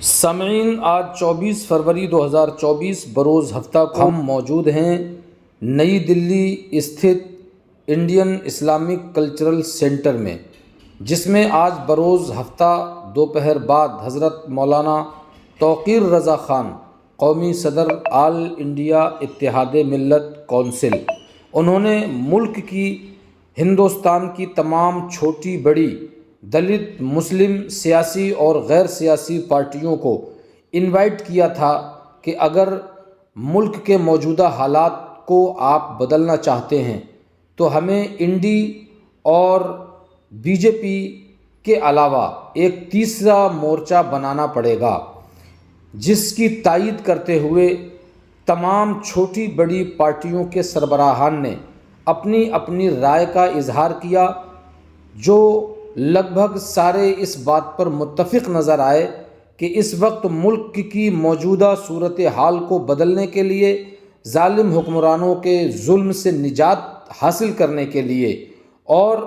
سامعین، آج 24 فروری 2024 بروز ہفتہ کو ہم موجود ہیں نئی دلی استھت انڈین اسلامک کلچرل سینٹر میں، جس میں آج بروز ہفتہ دوپہر بعد حضرت مولانا توقیر رضا خان، قومی صدر آل انڈیا اتحاد ملت کونسل، انہوں نے ملک کی، ہندوستان کی تمام چھوٹی بڑی دلت، مسلم، سیاسی اور غیر سیاسی پارٹیوں کو انوائٹ کیا تھا کہ اگر ملک کے موجودہ حالات کو آپ بدلنا چاہتے ہیں تو ہمیں انڈی اور بی جے پی کے علاوہ ایک تیسرا مورچہ بنانا پڑے گا، جس کی تائید کرتے ہوئے تمام چھوٹی بڑی پارٹیوں کے سربراہان نے اپنی اپنی رائے کا اظہار کیا، جو لگ بھگ سارے اس بات پر متفق نظر آئے کہ اس وقت ملک کی موجودہ صورتحال کو بدلنے کے لیے، ظالم حکمرانوں کے ظلم سے نجات حاصل کرنے کے لیے اور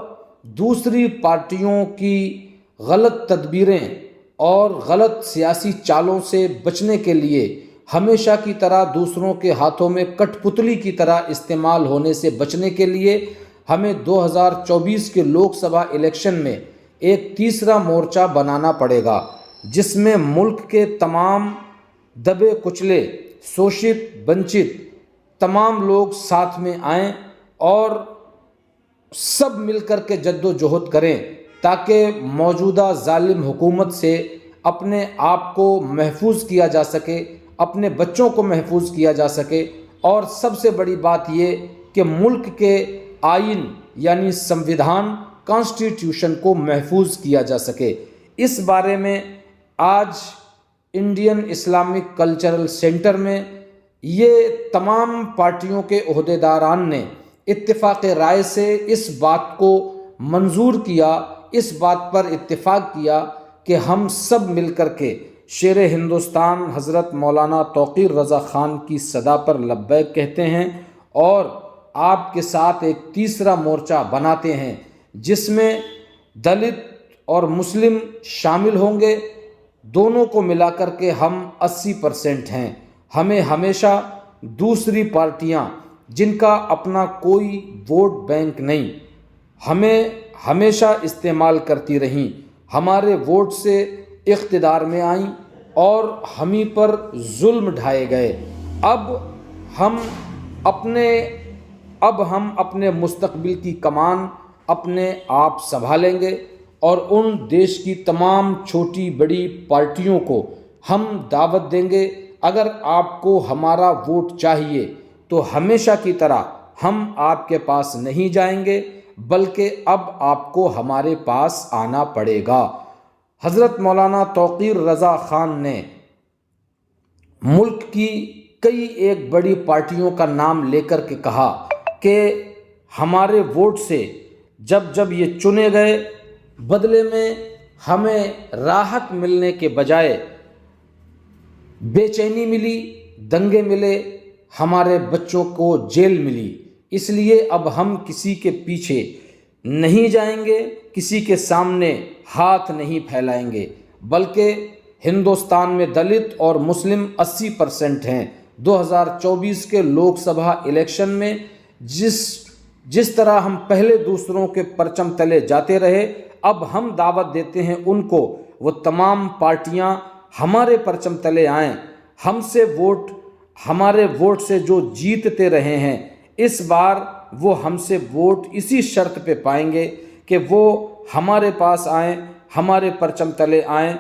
دوسری پارٹیوں کی غلط تدبیریں اور غلط سیاسی چالوں سے بچنے کے لیے، ہمیشہ کی طرح دوسروں کے ہاتھوں میں کٹ پتلی کی طرح استعمال ہونے سے بچنے کے لیے، ہمیں 2024 کے لوک سبھا الیکشن میں ایک تیسرا مورچہ بنانا پڑے گا، جس میں ملک کے تمام دبے کچلے، شوشت ونچت تمام لوگ ساتھ میں آئیں اور سب مل کر کے جد و جہد کریں تاکہ موجودہ ظالم حکومت سے اپنے آپ کو محفوظ کیا جا سکے، اپنے بچوں کو محفوظ کیا جا سکے، اور سب سے بڑی بات یہ کہ ملک کے آئین یعنی سمویدھان، کانسٹیٹیوشن کو محفوظ کیا جا سکے۔ اس بارے میں آج انڈین اسلامک کلچرل سینٹر میں یہ تمام پارٹیوں کے عہدیداران نے اتفاق رائے سے اس بات کو منظور کیا، اس بات پر اتفاق کیا کہ ہم سب مل کر کے شیر ہندوستان حضرت مولانا توقیر رضا خان کی صدا پر لبیک کہتے ہیں اور آپ کے ساتھ ایک تیسرا مورچہ بناتے ہیں، جس میں دلت اور مسلم شامل ہوں گے۔ دونوں کو ملا کر کے ہم 80% ہیں۔ ہمیں ہمیشہ دوسری پارٹیاں جن کا اپنا کوئی ووٹ بینک نہیں، ہمیں ہمیشہ استعمال کرتی رہیں، ہمارے ووٹ سے اقتدار میں آئیں اور ہمیں پر ظلم ڈھائے گئے۔ اب ہم اپنے مستقبل کی کمان اپنے آپ سنبھالیں گے اور ان دیش کی تمام چھوٹی بڑی پارٹیوں کو ہم دعوت دیں گے، اگر آپ کو ہمارا ووٹ چاہیے تو ہمیشہ کی طرح ہم آپ کے پاس نہیں جائیں گے، بلکہ اب آپ کو ہمارے پاس آنا پڑے گا۔ حضرت مولانا توقیر رضا خان نے ملک کی کئی ایک بڑی پارٹیوں کا نام لے کر کے کہا کہ ہمارے ووٹ سے جب یہ چنے گئے، بدلے میں ہمیں راحت ملنے کے بجائے بے چینی ملی، دنگے ملے، ہمارے بچوں کو جیل ملی۔ اس لیے اب ہم کسی کے پیچھے نہیں جائیں گے، کسی کے سامنے ہاتھ نہیں پھیلائیں گے، بلکہ ہندوستان میں دلت اور مسلم 80% ہیں۔ 2024 کے لوک سبھا الیکشن میں جس طرح ہم پہلے دوسروں کے پرچم تلے جاتے رہے، اب ہم دعوت دیتے ہیں ان کو، وہ تمام پارٹیاں ہمارے پرچم تلے آئیں، ہمارے ووٹ سے جو جیتتے رہے ہیں، اس بار وہ ہم سے ووٹ اسی شرط پہ پائیں گے کہ وہ ہمارے پاس آئیں، ہمارے پرچم تلے آئیں